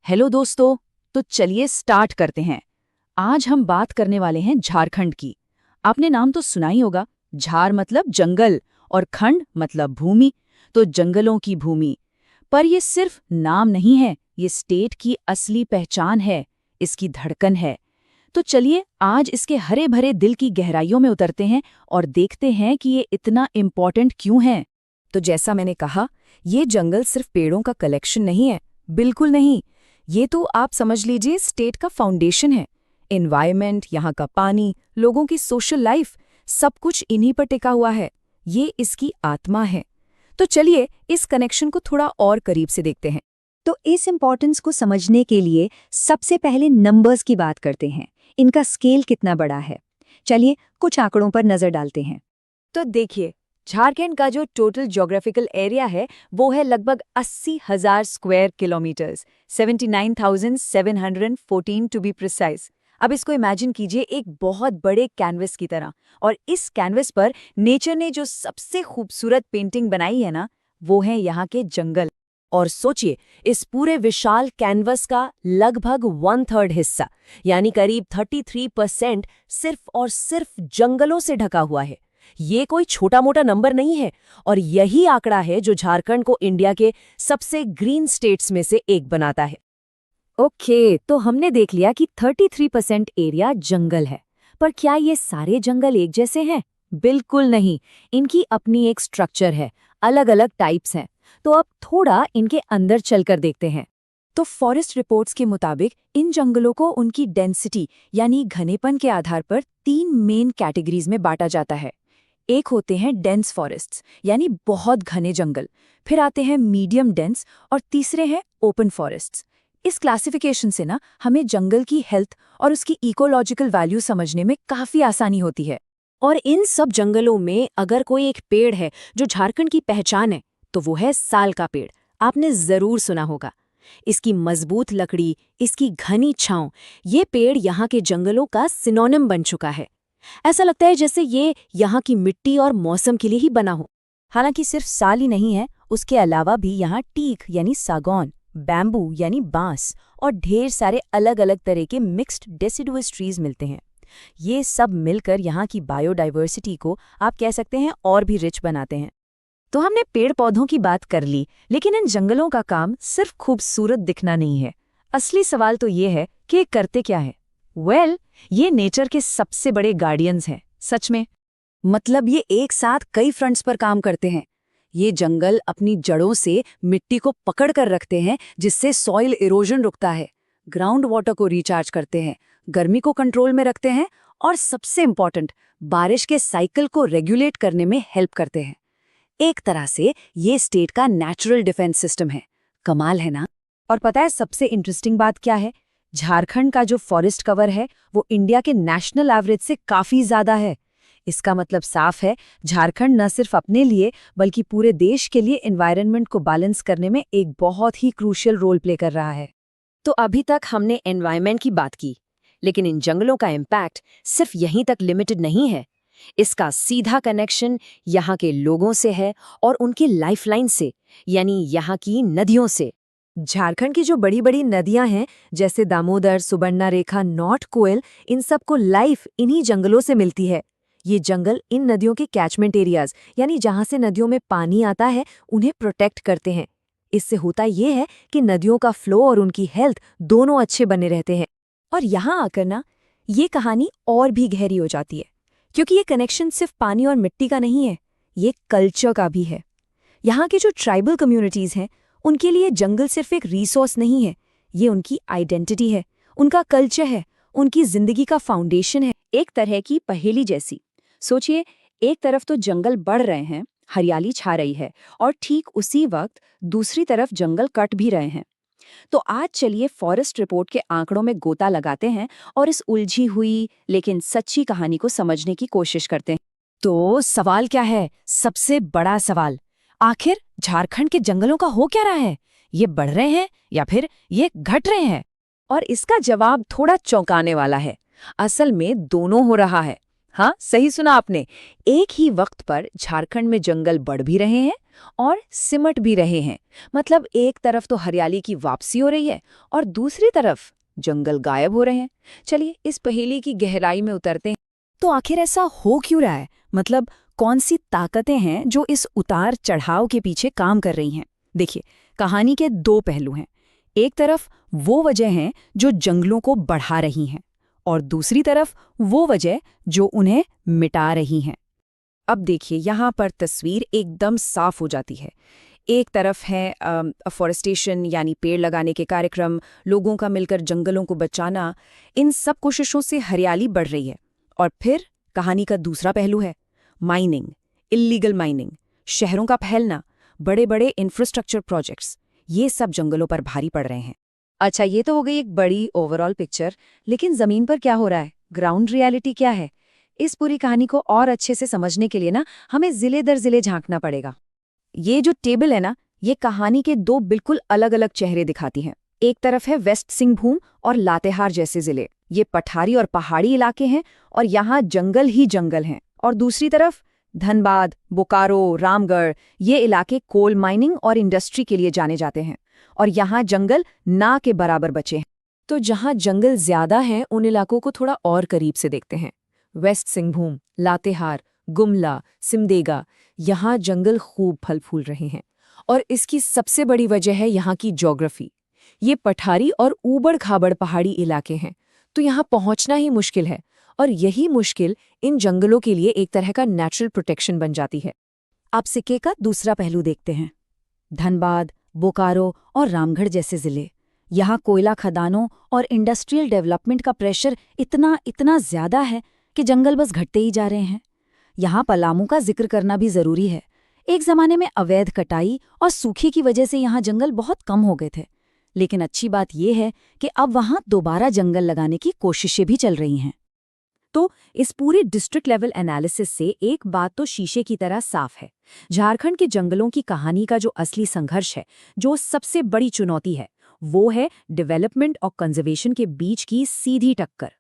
Hello दोस्तों। तो चलिए स्टार्ट करते हैं। आज हम बात करने वाले हैं झारखंड की। आपने नाम तो सुना ही होगा। झार मतलब जंगल और खंड मतलब भूमि। तो जंगलों की भूमि। पर ये सिर्फ नाम नहीं है, ये स्टेट की असली पहचान है, इसकी धड़कन है। तो चलिए आज इसके हरे भरे दिल की गहराइयों में उतरते हैं और देखते हैं कि ये इतना इम्पोर्टेंट क्यों है। तो जैसा मैंने कहा, ये जंगल सिर्फ पेड़ों का कलेक्शन नहीं है, बिल्कुल नहीं। ये तो आप समझ लीजिए स्टेट का फाउंडेशन है। एनवायरनमेंट, यहाँ का पानी, लोगों की सोशल लाइफ, सब कुछ इन्हीं पर टिका हुआ है। ये इसकी आत्मा है। तो चलिए इस कनेक्शन को थोड़ा और करीब से देखते हैं। तो इस इम्पोर्टेंस को समझने के लिए सबसे पहले नंबर्स की बात करते हैं। इनका स्केल कितना बड़ा है, चलिए कुछ आंकड़ों पर नजर डालते हैं। तो देखिए, झारखंड का जो टोटल ज्योग्राफिकल एरिया है वो है लगभग 80,000 square kilometres, 79,714 to be precise. अब इसको इमेजिन कीजिए एक बहुत बड़े कैनवस की तरह। और इस कैनवस पर नेचर ने जो सबसे खूबसूरत पेंटिंग बनाई है ना, वो है यहाँ के जंगल। और सोचिए, इस पूरे विशाल कैनवस का लगभग 1/3 हिस्सा यानी करीब 33% सिर्फ और सिर्फ जंगलों से ढका हुआ है। ये कोई छोटा मोटा नंबर नहीं है। और यही आंकड़ा है जो झारखंड को इंडिया के सबसे ग्रीन स्टेट्स में से एक बनाता है। ओके, तो हमने देख लिया कि 33% एरिया जंगल है। पर क्या ये सारे जंगल एक जैसे हैं? बिल्कुल नहीं। इनकी अपनी एक स्ट्रक्चर है, अलग अलग टाइप्स हैं। तो अब थोड़ा इनके अंदर चलकर देखते हैं। तो फॉरेस्ट रिपोर्ट्स के मुताबिक इन जंगलों को उनकी डेंसिटी यानी घनेपन के आधार पर 3 मेन कैटेगरीज में बांटा जाता है। एक होते हैं डेंस फॉरेस्ट्स यानी बहुत घने जंगल, फिर आते हैं मीडियम डेंस और तीसरे हैं ओपन फॉरेस्ट्स। इस क्लासिफिकेशन से ना हमें जंगल की हेल्थ और उसकी इकोलॉजिकल वैल्यू समझने में काफी आसानी होती है। और इन सब जंगलों में अगर कोई एक पेड़ है जो झारखंड की पहचान है, तो वो है साल का पेड़। आपने जरूर सुना होगा। इसकी मजबूत लकड़ी, इसकी घनी छांव, ये पेड़ यहाँ के जंगलों का सिनोनिम बन चुका है। ऐसा लगता है जैसे ये यहाँ की मिट्टी और मौसम के लिए ही बना हो। हालांकि सिर्फ साल ही नहीं है, उसके अलावा भी यहाँ टीक यानी सागौन, बैम्बू यानी बांस और ढेर सारे अलग अलग तरह के मिक्स्ड डेसिडुअस ट्रीज मिलते हैं। ये सब मिलकर यहाँ की बायोडाइवर्सिटी को आप कह सकते हैं और भी रिच बनाते हैं। तो हमने पेड़ पौधों की बात कर ली, लेकिन इन जंगलों का काम सिर्फ खूबसूरत दिखना नहीं है। असली सवाल तो ये है कि ये करते क्या है। ये नेचर के सबसे बड़े गार्डियंस हैं, सच में। मतलब ये एक साथ कई फ्रंट्स पर काम करते हैं। ये जंगल अपनी जड़ों से मिट्टी को पकड़ कर रखते हैं, जिससे सॉइल इरोजन रुकता है, ग्राउंड वाटर को रिचार्ज करते हैं, गर्मी को कंट्रोल में रखते हैं और सबसे इम्पॉर्टेंट, बारिश के साइकिल को रेगुलेट करने में हेल्प करते हैं। एक तरह से ये स्टेट का नेचुरल डिफेंस सिस्टम है। कमाल है ना? और पता है सबसे इंटरेस्टिंग बात क्या है? झारखंड का जो फॉरेस्ट कवर है वो इंडिया के नेशनल एवरेज से काफी ज्यादा है। इसका मतलब साफ है, झारखंड न सिर्फ अपने लिए बल्कि पूरे देश के लिए एनवायरनमेंट को बैलेंस करने में एक बहुत ही क्रूशियल रोल प्ले कर रहा है। तो अभी तक हमने एनवायरनमेंट की बात की, लेकिन इन जंगलों का इम्पैक्ट सिर्फ यहीं तक लिमिटेड नहीं है। इसका सीधा कनेक्शन यहाँ के लोगों से है और उनकी लाइफलाइन से, यानी यहाँ की नदियों से। झारखंड की जो बड़ी बड़ी नदियां हैं, जैसे दामोदर, सुबर्णरेखा, नॉर्थ कोयल, इन सबको लाइफ इन्हीं जंगलों से मिलती है। ये जंगल इन नदियों के कैचमेंट एरियाज यानी जहां से नदियों में पानी आता है, उन्हें प्रोटेक्ट करते हैं। इससे होता ये है कि नदियों का फ्लो और उनकी हेल्थ दोनों अच्छे बने रहते हैं। और यहाँ आकर ना ये कहानी और भी गहरी हो जाती है, क्योंकि ये कनेक्शन सिर्फ पानी और मिट्टी का नहीं है, ये कल्चर का भी है। यहाँ के जो ट्राइबल कम्युनिटीज़ हैं, उनके लिए जंगल सिर्फ एक रिसोर्स नहीं है, ये उनकी आइडेंटिटी है, उनका कल्चर है, उनकी जिंदगी का फाउंडेशन है। एक तरह की पहेली जैसी। सोचिए, एक तरफ तो जंगल बढ़ रहे हैं, हरियाली छा रही है, और ठीक उसी वक्त दूसरी तरफ जंगल कट भी रहे हैं। तो आज चलिए फॉरेस्ट रिपोर्ट के आंकड़ों में गोता लगाते हैं और इस उलझी हुई लेकिन सच्ची कहानी को समझने की कोशिश करते हैं। तो सवाल क्या है? सबसे बड़ा सवाल, आखिर झारखंड के जंगलों का हो क्या रहा है? ये बढ़ रहे हैं या फिर ये घट रहे हैं? और इसका जवाब थोड़ा चौंकाने वाला है। असल में दोनों हो रहा है। हाँ, सही सुना आपने। एक ही वक्त पर झारखंड में जंगल बढ़ भी रहे हैं और सिमट भी रहे हैं। मतलब एक तरफ तो हरियाली की वापसी हो रही है और दूसरी तरफ जंगल गायब हो रहे हैं। चलिए इस पहेली की गहराई में उतरते हैं। तो आखिर ऐसा हो क्यों रहा है? मतलब कौन सी ताकतें हैं जो इस उतार चढ़ाव के पीछे काम कर रही हैं? देखिए, कहानी के दो पहलू हैं। एक तरफ वो वजह हैं जो जंगलों को बढ़ा रही हैं और दूसरी तरफ वो वजह जो उन्हें मिटा रही हैं। अब देखिए यहाँ पर तस्वीर एकदम साफ हो जाती है। एक तरफ है अफॉरेस्टेशन यानी पेड़ लगाने के कार्यक्रम, लोगों का मिलकर जंगलों को बचाना। इन सब कोशिशों से हरियाली बढ़ रही है। और फिर कहानी का दूसरा पहलू है माइनिंग, इल्लीगल माइनिंग, शहरों का फैलना, बड़े बड़े इंफ्रास्ट्रक्चर प्रोजेक्ट्स, ये सब जंगलों पर भारी पड़ रहे हैं। अच्छा, ये तो हो गई एक बड़ी ओवरऑल पिक्चर, लेकिन जमीन पर क्या हो रहा है, ग्राउंड रियलिटी क्या है? इस पूरी कहानी को और अच्छे से समझने के लिए ना हमें जिले दर जिले झांकना पड़ेगा। ये जो टेबल है ना, ये कहानी के दो बिल्कुल अलग अलग चेहरे दिखाती है। एक तरफ है वेस्ट सिंहभूम और लातेहार जैसे जिले, ये पठारी और पहाड़ी इलाके हैं और यहाँ जंगल ही जंगल हैं। और दूसरी तरफ धनबाद, बोकारो, रामगढ़, ये इलाके कोल माइनिंग और इंडस्ट्री के लिए जाने जाते हैं और यहाँ जंगल ना के बराबर बचे हैं। तो जहाँ जंगल ज्यादा हैं उन इलाकों को थोड़ा और करीब से देखते हैं। वेस्ट सिंहभूम, लातेहार, गुमला, सिमदेगा, यहाँ जंगल खूब फल फूल रहे हैं और इसकी सबसे बड़ी वजह है यहाँ की ज्योग्राफी। ये पठारी और ऊबड़-खाबड़ पहाड़ी इलाके हैं, तो यहाँ पहुँचना ही मुश्किल है और यही मुश्किल इन जंगलों के लिए एक तरह का नेचुरल प्रोटेक्शन बन जाती है। आप सिक्के का दूसरा पहलू देखते हैं। धनबाद, बोकारो और रामगढ़ जैसे जिले, यहाँ कोयला खदानों और इंडस्ट्रियल डेवलपमेंट का प्रेशर इतना ज्यादा है कि जंगल बस घटते ही जा रहे हैं। यहाँ पलामू का जिक्र करना भी जरूरी है। एक जमाने में अवैध कटाई और सूखे की वजह से यहाँ जंगल बहुत कम हो गए थे, लेकिन अच्छी बात यह है कि अब वहाँ दोबारा जंगल लगाने की कोशिशें भी चल रही हैं। तो इस पूरे डिस्ट्रिक्ट लेवल एनालिसिस से एक बात तो शीशे की तरह साफ है। झारखंड के जंगलों की कहानी का जो असली संघर्ष है, जो सबसे बड़ी चुनौती है, वो है डेवलपमेंट और कंजर्वेशन के बीच की सीधी टक्कर।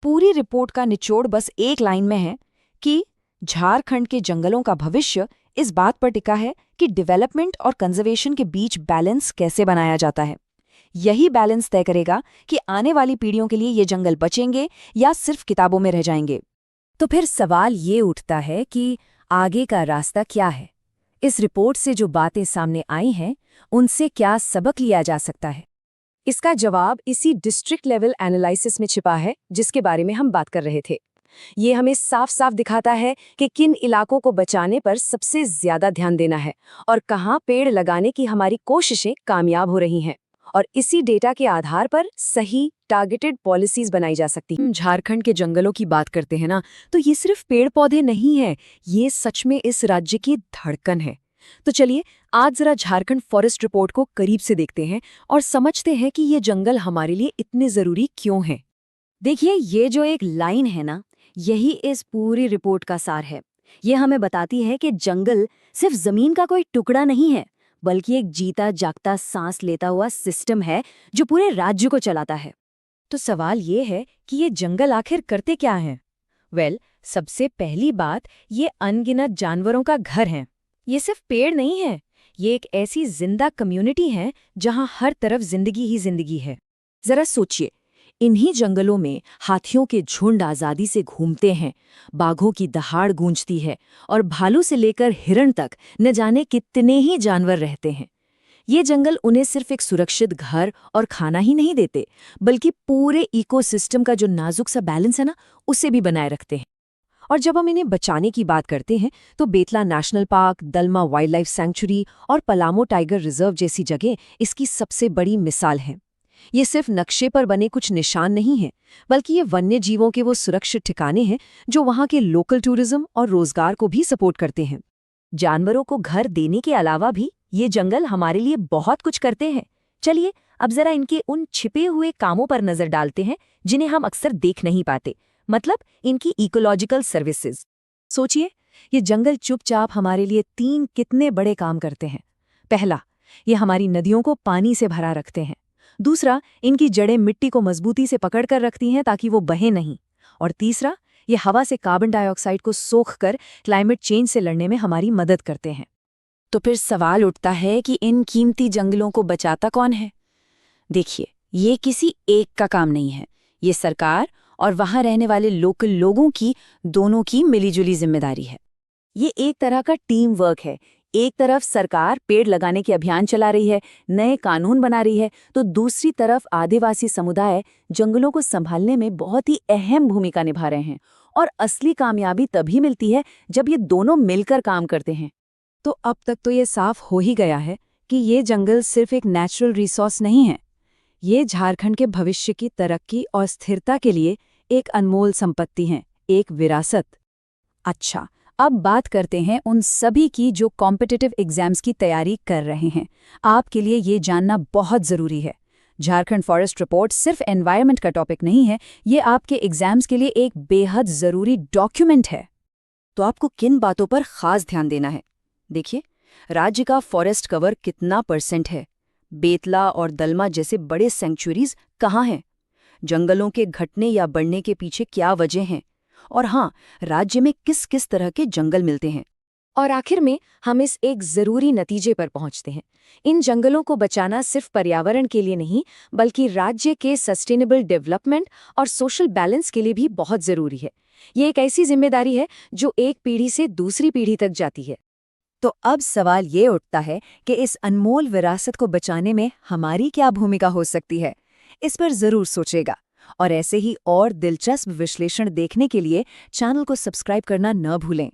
पूरी रिपोर्ट का निचोड़ बस एक लाइन में है कि झारखंड के जंगलों का भविष्य इस बात पर टिका है कि डेवलपमेंट और कंजर्वेशन के बीच बैलेंस कैसे बनाया जाता है। यही बैलेंस तय करेगा कि आने वाली पीढ़ियों के लिए ये जंगल बचेंगे या सिर्फ किताबों में रह जाएंगे। तो फिर सवाल ये उठता है कि आगे का रास्ता क्या है? इस रिपोर्ट से जो बातें सामने आई हैं, उनसे क्या सबक लिया जा सकता है? इसका जवाब इसी डिस्ट्रिक्ट लेवल एनालिसिस में छिपा है जिसके बारे में हम बात कर रहे थे। ये हमें साफ साफ दिखाता है कि किन इलाकों को बचाने पर सबसे ज्यादा ध्यान देना है और कहाँ पेड़ लगाने की हमारी कोशिशें कामयाब हो रही हैं। और इसी डेटा के आधार पर सही टारगेटेड पॉलिसीज बनाई जा सकती हैं। झारखंड के जंगलों की बात करते हैं ना, तो ये सिर्फ पेड़ पौधे नहीं है, ये सच में इस राज्य की धड़कन है। तो चलिए आज जरा झारखंड फॉरेस्ट रिपोर्ट को करीब से देखते हैं और समझते हैं कि ये जंगल हमारे लिए इतने जरूरी क्यों हैं। देखिए, ये जो एक लाइन है ना, यही इस पूरी रिपोर्ट का सार है। ये हमें बताती है कि जंगल सिर्फ जमीन का कोई टुकड़ा नहीं है, बल्कि एक जीता जागता सांस लेता हुआ सिस्टम है जो पूरे राज्य को चलाता है। तो सवाल ये है कि ये जंगल आखिर करते क्या हैं? सबसे पहली बात, ये अनगिनत जानवरों का घर है। ये सिर्फ पेड़ नहीं है, ये एक ऐसी जिंदा कम्युनिटी है जहां हर तरफ जिंदगी ही जिंदगी है। जरा सोचिए, इन्हीं जंगलों में हाथियों के झुंड आजादी से घूमते हैं, बाघों की दहाड़ गूंजती है और भालू से लेकर हिरण तक न जाने कितने ही जानवर रहते हैं। ये जंगल उन्हें सिर्फ एक सुरक्षित घर और खाना ही नहीं देते, बल्कि पूरे इकोसिस्टम का जो नाजुक सा बैलेंस है ना, उसे भी बनाए रखते हैं। और जब हम इन्हें बचाने की बात करते हैं तो बेतला नेशनल पार्क, दलमा वाइल्ड लाइफ सेंचुरी और पलामो टाइगर रिजर्व जैसी जगह इसकी सबसे बड़ी मिसाल हैं। ये सिर्फ नक्शे पर बने कुछ निशान नहीं हैं, बल्कि ये वन्य जीवों के वो सुरक्षित ठिकाने हैं जो वहाँ के लोकल टूरिज्म और रोजगार को भी सपोर्ट करते हैं। जानवरों को घर देने के अलावा भी ये जंगल हमारे लिए बहुत कुछ करते हैं। चलिए अब जरा इनके उन छिपे हुए कामों पर नजर डालते हैं जिन्हें हम अक्सर देख नहीं पाते, मतलब इनकी इकोलॉजिकल सर्विसेज। सोचिए, ये जंगल चुपचाप हमारे लिए 3 कितने बड़े काम करते हैं। पहला, ये हमारी नदियों को पानी से भरा रखते हैं। दूसरा, इनकी जड़ें मिट्टी को मजबूती से पकड़ कर रखती हैं ताकि वो बहे नहीं। और तीसरा, ये हवा से कार्बन डाइऑक्साइड को सोखकर क्लाइमेट चेंज से लड़ने में हमारी मदद करते हैं। तो फिर सवाल उठता है कि इन कीमती जंगलों को बचाता कौन है? देखिए, ये किसी एक का काम नहीं है। ये सरकार और वहां रहने वाले लोकल लोगों की दोनों की मिलीजुली जिम्मेदारी है। ये एक तरह का टीम वर्क है। एक तरफ सरकार पेड़ लगाने के अभियान चला रही है, नए कानून बना रही है, तो दूसरी तरफ आदिवासी समुदाय जंगलों को संभालने में बहुत ही अहम भूमिका निभा रहे हैं। और असली कामयाबी तभी मिलती है जब ये दोनों मिलकर काम करते हैं। तो अब तक तो ये साफ हो ही गया है कि ये जंगल सिर्फ एक नेचुरल रिसोर्स नहीं है। ये झारखंड के भविष्य की तरक्की और स्थिरता के लिए एक अनमोल संपत्ति हैं, एक विरासत। अच्छा, अब बात करते हैं उन सभी की जो कॉम्पिटिटिव एग्जाम्स की तैयारी कर रहे हैं। आपके लिए ये जानना बहुत ज़रूरी है। झारखंड फॉरेस्ट रिपोर्ट सिर्फ एनवायरनमेंट का टॉपिक नहीं है, ये आपके एग्जाम्स के लिए एक बेहद ज़रूरी डॉक्यूमेंट है। तो आपको किन बातों पर खास ध्यान देना है? देखिए, राज्य का फॉरेस्ट कवर कितना % है? बेतला और दलमा जैसे बड़े सेंचुरीज कहाँ हैं? जंगलों के घटने या बढ़ने के पीछे क्या वजह हैं? और हाँ, राज्य में किस किस तरह के जंगल मिलते हैं? और आखिर में हम इस एक जरूरी नतीजे पर पहुंचते हैं। इन जंगलों को बचाना सिर्फ पर्यावरण के लिए नहीं, बल्कि राज्य के सस्टेनेबल डेवलपमेंट और सोशल बैलेंस के लिए भी बहुत जरूरी है। ये एक ऐसी जिम्मेदारी है जो एक पीढ़ी से दूसरी पीढ़ी तक जाती है। तो अब सवाल ये उठता है कि इस अनमोल विरासत को बचाने में हमारी क्या भूमिका हो सकती है? इस पर जरूर सोचेगा। और ऐसे ही और दिलचस्प विश्लेषण देखने के लिए चैनल को सब्सक्राइब करना न भूलें।